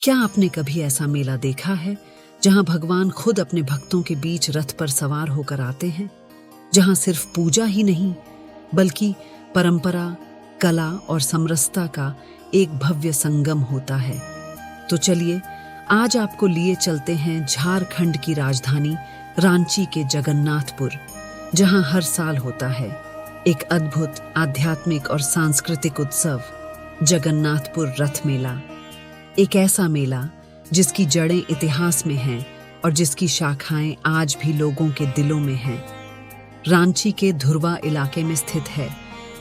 क्या आपने कभी ऐसा मेला देखा है जहां भगवान खुद अपने भक्तों के बीच रथ पर सवार होकर आते हैं, जहां सिर्फ पूजा ही नहीं बल्कि परंपरा, कला और समरसता का एक भव्य संगम होता है। तो चलिए आज आपको लिए चलते हैं झारखंड की राजधानी रांची के जगन्नाथपुर, जहां हर साल होता है एक अद्भुत आध्यात्मिक और सांस्कृतिक उत्सव, जगन्नाथपुर रथ मेला। एक ऐसा मेला जिसकी जड़ें इतिहास में हैं और जिसकी शाखाएं आज भी लोगों के दिलों में हैं। रांची के धुरवा इलाके में स्थित है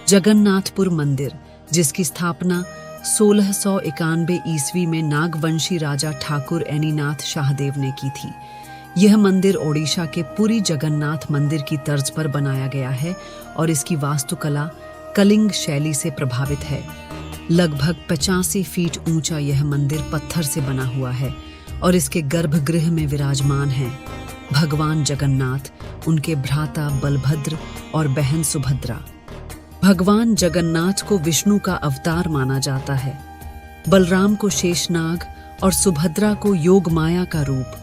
जगन्नाथपुर मंदिर, जिसकी स्थापना 1691 ईस्वी में नागवंशी राजा ठाकुर एनीनाथ शाहदेव ने की थी। यह मंदिर ओडिशा के पुरी जगन्नाथ मंदिर की तर्ज पर बनाया गया है और इसकी वास्तुकला कलिंग शैली से प्रभावित है। लगभग 85 फीट ऊंचा यह मंदिर पत्थर से बना हुआ है और इसके गर्भगृह में विराजमान हैं भगवान जगन्नाथ, उनके भ्राता बलभद्र और बहन सुभद्रा। भगवान जगन्नाथ को विष्णु का अवतार माना जाता है, बलराम को शेषनाग और सुभद्रा को योग माया का रूप।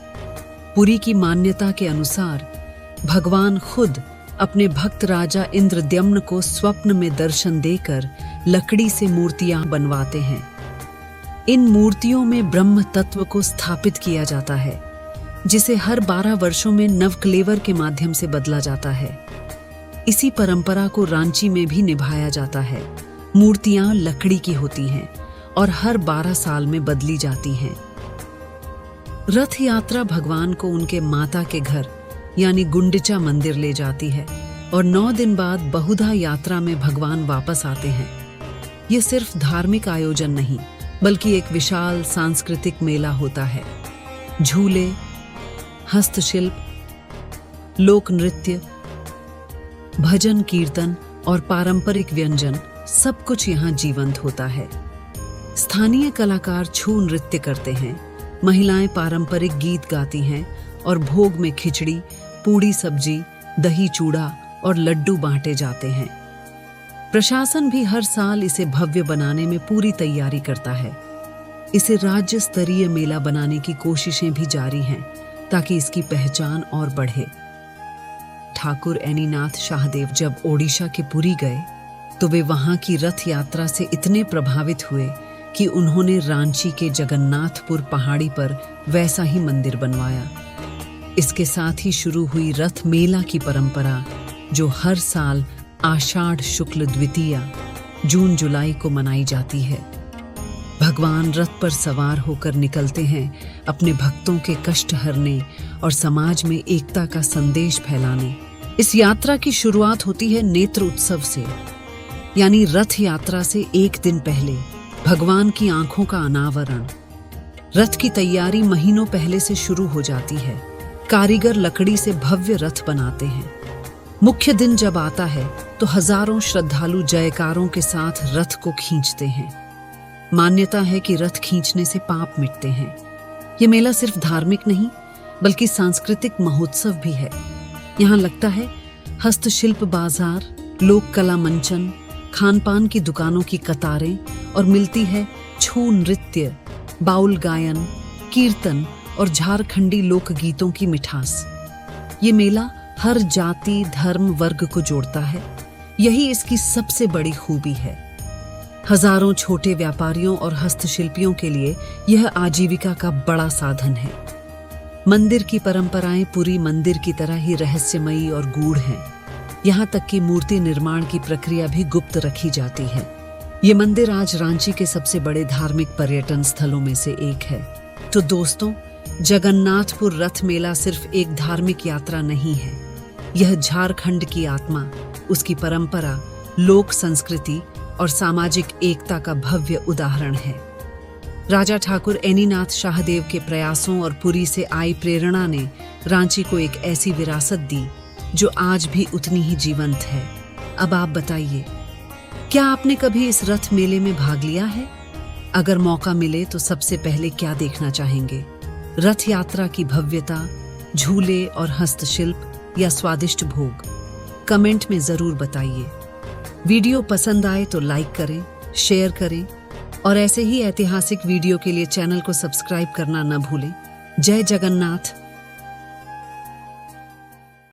पुरी की मान्यता के अनुसार भगवान खुद अपने भक्त राजा इंद्रद्युम्न को स्वप्न में दर्शन देकर लकड़ी से मूर्तियां बनवाते हैं। इन मूर्तियों में ब्रह्म तत्व को स्थापित किया जाता है, जिसे हर 12 वर्षों में नवकलेवर के माध्यम से बदला जाता है। इसी परंपरा को रांची में भी निभाया जाता है। मूर्तियां लकड़ी की होती हैं और हर 12 साल में बदली जाती हैं। रथ यात्रा भगवान को उनके माता के घर यानी गुंडिचा मंदिर ले जाती है और 9 दिन बाद बहुधा यात्रा में भगवान वापस आते हैं। ये सिर्फ धार्मिक आयोजन नहीं बल्कि एक विशाल सांस्कृतिक मेला होता है। झूले, हस्तशिल्प, लोक नृत्य, भजन कीर्तन और पारंपरिक व्यंजन, सब कुछ यहाँ जीवंत होता है। स्थानीय कलाकार छू नृत्य करते हैं, महिलाएं पारंपरिक गीत गाती हैं और भोग में खिचड़ी, पूड़ी सब्जी, दही चूड़ा और लड्डू बांटे जाते हैं। प्रशासन भी हर साल इसे भव्य बनाने में पूरी तैयारी करता है। इसे राज्य स्तरीय मेला बनाने की कोशिशें भी जारी हैं ताकि इसकी पहचान और बढ़े। ठाकुर एनीनाथ शाहदेव जब ओडिशा के पुरी गए तो वे वहां की रथ यात्रा से इतने प्रभावित हुए कि उन्होंने रांची के जगन्नाथपुर पहाड़ी पर वैसा ही मंदिर बनवाया। इसके साथ ही शुरू हुई रथ मेला की परंपरा, जो हर साल आषाढ़ शुक्ल द्वितीया जून जुलाई को मनाई जाती है। भगवान रथ पर सवार होकर निकलते हैं अपने भक्तों के कष्ट हरने और समाज में एकता का संदेश फैलाने। इस यात्रा की शुरुआत होती है नेत्र उत्सव से, यानी रथ यात्रा से एक दिन पहले भगवान की आंखों का अनावरण। रथ की तैयारी महीनों पहले से शुरू हो जाती है। कारीगर लकड़ी से भव्य रथ बनाते हैं। मुख्य दिन जब आता है तो हजारों श्रद्धालु जयकारों के साथ रथ को खींचते हैं। मान्यता है कि रथ खींचने से पाप मिटते हैं। ये मेला सिर्फ धार्मिक नहीं बल्कि सांस्कृतिक महोत्सव भी है। यहाँ लगता है हस्तशिल्प बाजार, लोक कला मंचन, खान पान की दुकानों की कतारें और मिलती है छू नृत्य, बाउल गायन, कीर्तन और झारखंडी लोकगीतों की मिठास। ये मेला हर जाति, धर्म, वर्ग को जोड़ता है। यही इसकी सबसे बड़ी खूबी है। हजारों छोटे व्यापारियों और हस्तशिल्पियों के लिए यह आजीविका का बड़ा साधन है। मंदिर की परंपराएं पूरी मंदिर की तरह ही रहस्यमयी और गूढ़ हैं। यहाँ तक कि मूर्ति निर्माण की प्रक्रिया भी गुप्त रखी जाती है। ये मंदिर आज रांची के सबसे बड़े धार्मिक पर्यटन स्थलों में से एक है। तो दोस्तों, जगन्नाथपुर रथ मेला सिर्फ एक धार्मिक यात्रा नहीं है। यह झारखंड की आत्मा, उसकी परंपरा, लोक संस्कृति और सामाजिक एकता का भव्य उदाहरण है। राजा ठाकुर एनीनाथ शाहदेव के प्रयासों और पुरी से आई प्रेरणा ने रांची को एक ऐसी विरासत दी जो आज भी उतनी ही जीवंत है। अब आप बताइए, क्या आपने कभी इस रथ मेले में भाग लिया है? अगर मौका मिले तो सबसे पहले क्या देखना चाहेंगे? रथ यात्रा की भव्यता, झूले और हस्तशिल्प या स्वादिष्ट भोग? कमेंट में जरूर बताइए। वीडियो पसंद आए तो लाइक करें, शेयर करें और ऐसे ही ऐतिहासिक वीडियो के लिए चैनल को सब्सक्राइब करना न भूलें। जय जगन्नाथ।